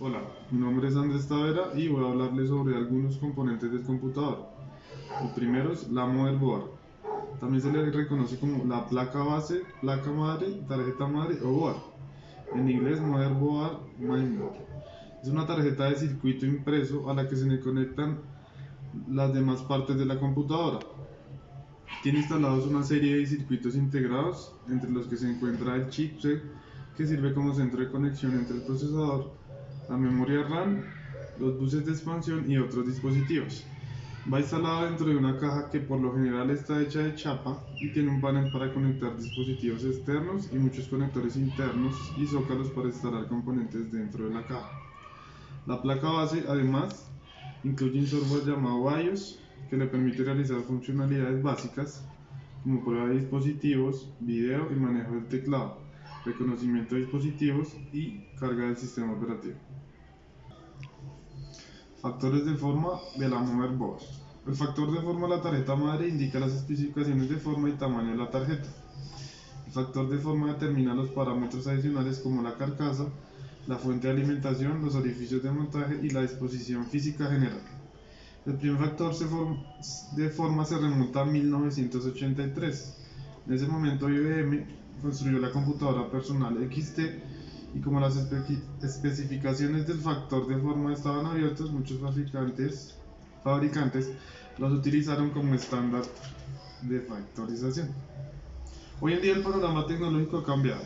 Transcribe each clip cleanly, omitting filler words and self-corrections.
Hola, mi nombre es Andrés Tavera y voy a hablarles sobre algunos componentes del computador. El primero es la motherboard. También se le reconoce como la placa base, placa madre, tarjeta madre o board. En inglés, motherboard, mainboard. Es una tarjeta de circuito impreso a la que se le conectan las demás partes de la computadora. Tiene instalados una serie de circuitos integrados, entre los que se encuentra el chipset, que sirve como centro de conexión entre el procesador, la memoria RAM, los buses de expansión y otros dispositivos. Va instalado dentro de una caja que por lo general está hecha de chapa y tiene un panel para conectar dispositivos externos y muchos conectores internos y zócalos para instalar componentes dentro de la caja. La placa base, además, incluye un software llamado BIOS que le permite realizar funcionalidades básicas como prueba de dispositivos, video y manejo del teclado, reconocimiento de dispositivos y carga del sistema operativo. Factores de forma de la motherboard. El factor de forma de la tarjeta madre indica las especificaciones de forma y tamaño de la tarjeta. El factor de forma determina los parámetros adicionales como la carcasa, la fuente de alimentación, los orificios de montaje y la disposición física general. El primer factor de forma se remonta a 1983. En ese momento IBM construyó la computadora personal XT y como las especificaciones del factor de forma estaban abiertas, muchos fabricantes los utilizaron como estándar de factorización. Hoy en día el panorama tecnológico ha cambiado.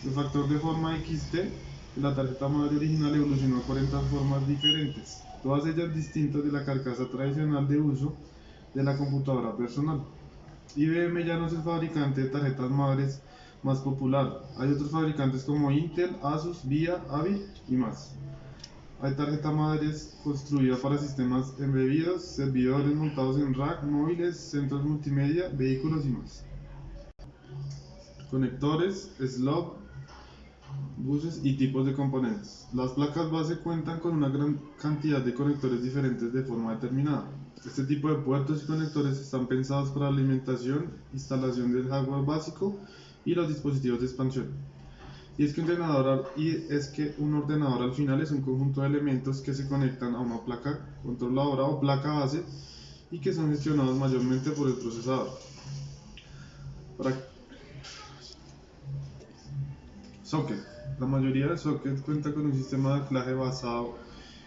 El factor de forma XT de la tarjeta madre original evolucionó a 40 formas diferentes, todas ellas distintas de la carcasa tradicional de uso de la computadora personal. IBM ya no es el fabricante de tarjetas madres más popular. Hay otros fabricantes como Intel, Asus, VIA, AVI y más. Hay tarjetas madres construidas para sistemas embebidos, servidores montados en rack, móviles, centros multimedia, vehículos y más. Conectores, slot, buses y tipos de componentes. Las placas base cuentan con una gran cantidad de conectores diferentes de forma determinada. Este tipo de puertos y conectores están pensados para la alimentación, instalación del hardware básico y los dispositivos de expansión. Y es que un ordenador al final es un conjunto de elementos que se conectan a una placa controladora o placa base y que son gestionados mayormente por el procesador. Para Socket. La mayoría de sockets cuenta con un sistema de anclaje basado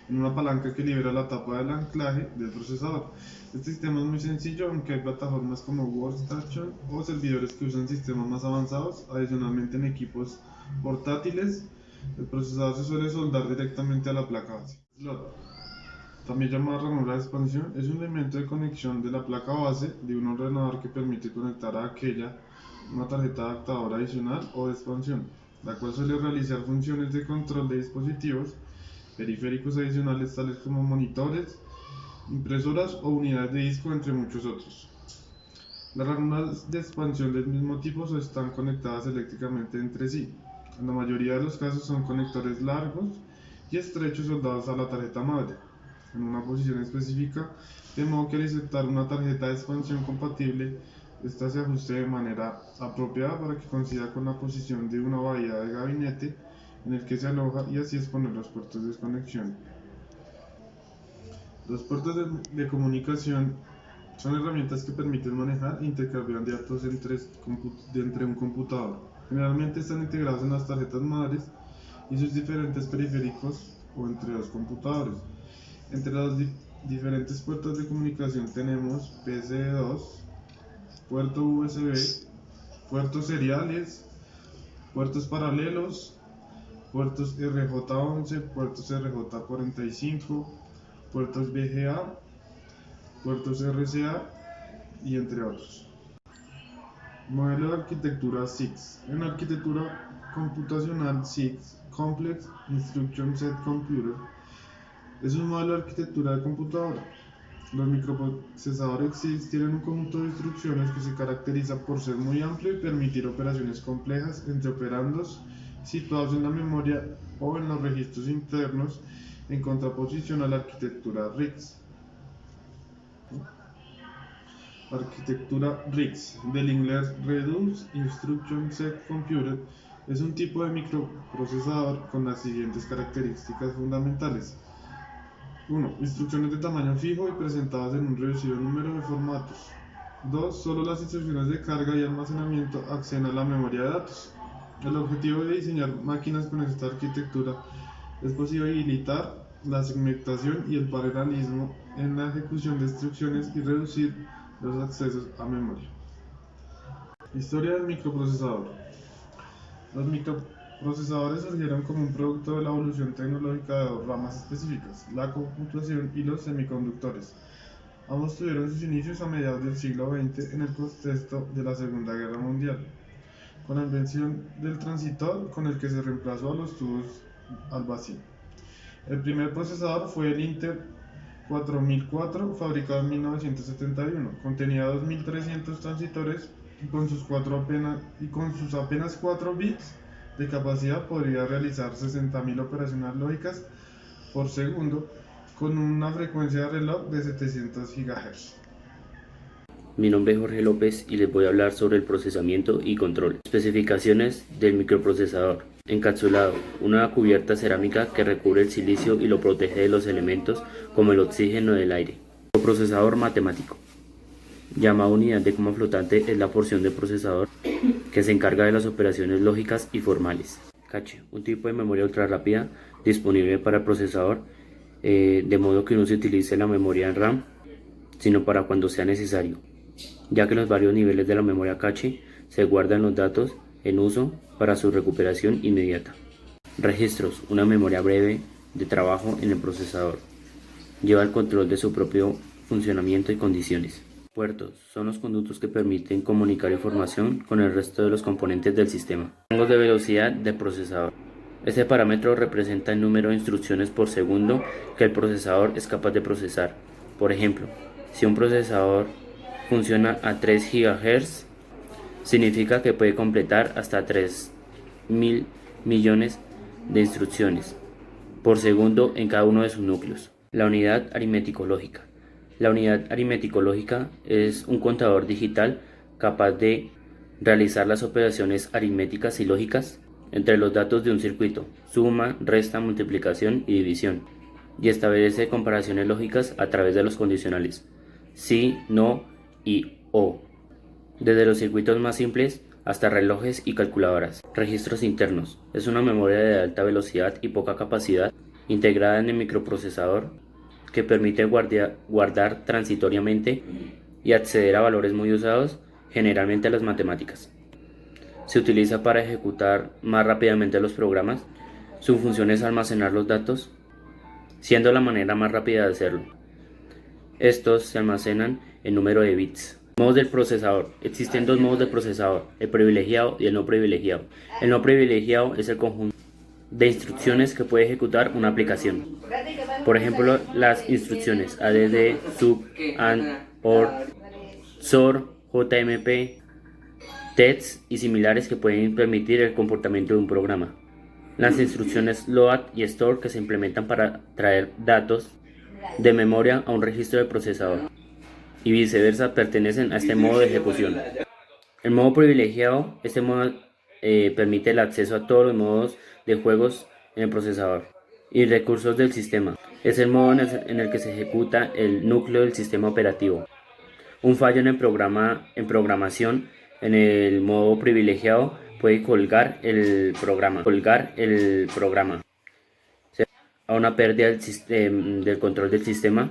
en una palanca que libera la tapa del anclaje del procesador. Este sistema es muy sencillo, aunque hay plataformas como Workstation o servidores que usan sistemas más avanzados. Adicionalmente, en equipos portátiles, el procesador se suele soldar directamente a la placa base. Slot, también llamada ranura de expansión, es un elemento de conexión de la placa base de un ordenador que permite conectar a aquella una tarjeta adaptadora adicional o de expansión, la cual suele realizar funciones de control de dispositivos periféricos adicionales tales como monitores, impresoras o unidades de disco, entre muchos otros. Las ranuras de expansión del mismo tipo están conectadas eléctricamente entre sí. En la mayoría de los casos son conectores largos y estrechos soldados a la tarjeta madre en una posición específica, de modo que al insertar una tarjeta de expansión compatible, esta se ajuste de manera apropiada para que coincida con la posición de una bahía de gabinete en el que se aloja y así exponer los puertos de desconexión. Los puertos de comunicación son herramientas que permiten manejar e intercambiar datos entre un computador. Generalmente están integrados en las tarjetas madres y sus diferentes periféricos o entre dos computadores. Entre los diferentes puertos de comunicación tenemos PCE2, puerto USB, puertos seriales, puertos paralelos, puertos RJ11, puertos RJ45, puertos VGA, puertos RCA y entre otros. Modelo de arquitectura SIX. En arquitectura computacional SIX, Complex Instruction Set Computer, es un modelo de arquitectura de computadora. Los microprocesadores SIX tienen un conjunto de instrucciones que se caracteriza por ser muy amplio y permitir operaciones complejas entre operandos situados en la memoria o en los registros internos, en contraposición a la arquitectura RISC. Arquitectura RISC, del inglés Reduced Instruction Set Computer, Es un tipo de microprocesador con las siguientes características fundamentales. 1. Instrucciones de tamaño fijo y presentadas en un reducido número de formatos. 2. Solo las instrucciones de carga y almacenamiento acceden a la memoria de datos. El objetivo de diseñar máquinas con esta arquitectura es posibilitar la segmentación y el paralelismo en la ejecución de instrucciones y reducir los accesos a memoria. Historia del microprocesador. Los microprocesadores surgieron como un producto de la evolución tecnológica de dos ramas específicas, la computación y los semiconductores. Ambos tuvieron sus inicios a mediados del siglo XX en el contexto de la Segunda Guerra Mundial, con la invención del transistor con el que se reemplazó a los tubos al vacío. El primer procesador fue el Intel 4004, fabricado en 1971. Contenía 2300 transistores y con sus apenas 4 bits de capacidad podría realizar 60.000 operaciones lógicas por segundo con una frecuencia de reloj de 700 GHz. Mi nombre es Jorge López y les voy a hablar sobre el procesamiento y control. Especificaciones del microprocesador. Encapsulado: una cubierta cerámica que recubre el silicio y lo protege de los elementos como el oxígeno del aire. Procesador matemático. Llamada unidad de coma flotante, es la porción del procesador que se encarga de las operaciones lógicas y formales. Cache: un tipo de memoria ultra rápida disponible para el procesador, de modo que no se utilice la memoria en RAM, sino para cuando sea necesario, ya que en los varios niveles de la memoria cache se guardan los datos en uso para su recuperación inmediata. Registros: una memoria breve de trabajo en el procesador. Lleva el control de su propio funcionamiento y condiciones. Puertos: son los conductos que permiten comunicar información con el resto de los componentes del sistema. Rangos de velocidad del procesador. Este parámetro representa el número de instrucciones por segundo que el procesador es capaz de procesar. Por ejemplo, si un procesador funciona a 3 GHz, significa que puede completar hasta 3.000 millones de instrucciones por segundo en cada uno de sus núcleos. La unidad aritmético-lógica. La unidad aritmético-lógica es un contador digital capaz de realizar las operaciones aritméticas y lógicas entre los datos de un circuito: suma, resta, multiplicación y división, y establece comparaciones lógicas a través de los condicionales sí, no y o, desde los circuitos más simples hasta relojes y calculadoras. Registros internos: es una memoria de alta velocidad y poca capacidad integrada en el microprocesador que permite guardar transitoriamente y acceder a valores muy usados, generalmente a las matemáticas. Se utiliza para ejecutar más rápidamente los programas. Su función es almacenar los datos, siendo la manera más rápida de hacerlo. Estos se almacenan en número de bits. Modos del procesador. Existen dos modos de procesador: el privilegiado y el no privilegiado. El no privilegiado es el conjunto de instrucciones que puede ejecutar una aplicación. Por ejemplo, las instrucciones add, sub, and, or, sort, jmp, text y similares que pueden permitir el comportamiento de un programa. Las instrucciones load y store, que se implementan para traer datos de memoria a un registro del procesador, y viceversa, pertenecen a este modo de ejecución. El modo privilegiado: este modo permite el acceso a todos los modos de juegos en el procesador y recursos del sistema. Es el modo en el que se ejecuta el núcleo del sistema operativo. Un fallo en programación en el modo privilegiado puede colgar el programa a una pérdida del control del sistema,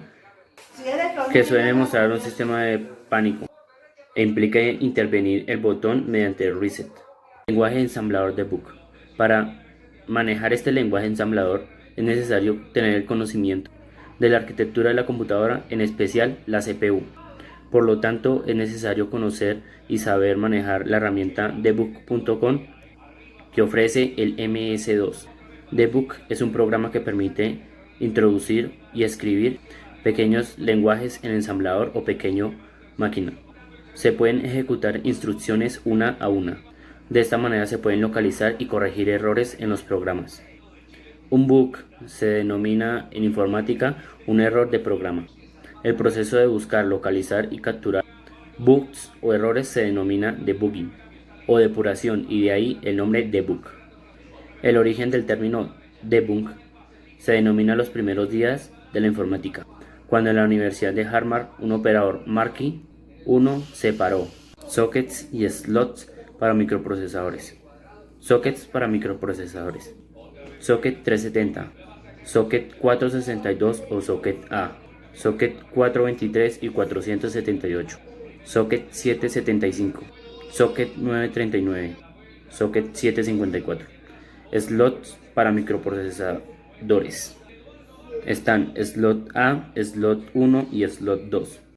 que suele mostrar un sistema de pánico e implica intervenir el botón mediante reset. Lenguaje ensamblador debug. Para manejar este lenguaje ensamblador es necesario tener el conocimiento de la arquitectura de la computadora, en especial la CPU. Por lo tanto, es necesario conocer y saber manejar la herramienta debug.com, que ofrece el MS2. Debug es un programa que permite introducir y escribir pequeños lenguajes en ensamblador o pequeño máquina. Se pueden ejecutar instrucciones una a una. De esta manera se pueden localizar y corregir errores en los programas. Un bug se denomina en informática un error de programa. El proceso de buscar, localizar y capturar bugs o errores se denomina debugging. o depuración, y de ahí el nombre debug. El origen del término debug se denomina los primeros días de la informática, cuando en la Universidad de Harvard un operador Markey I separó sockets y slots para microprocesadores. Sockets para microprocesadores. Socket 370, Socket 462 o Socket A, Socket 423 y 478, Socket 775, Socket 939, Socket 754. Slots para microprocesadores. Están slot A, slot 1 y slot 2.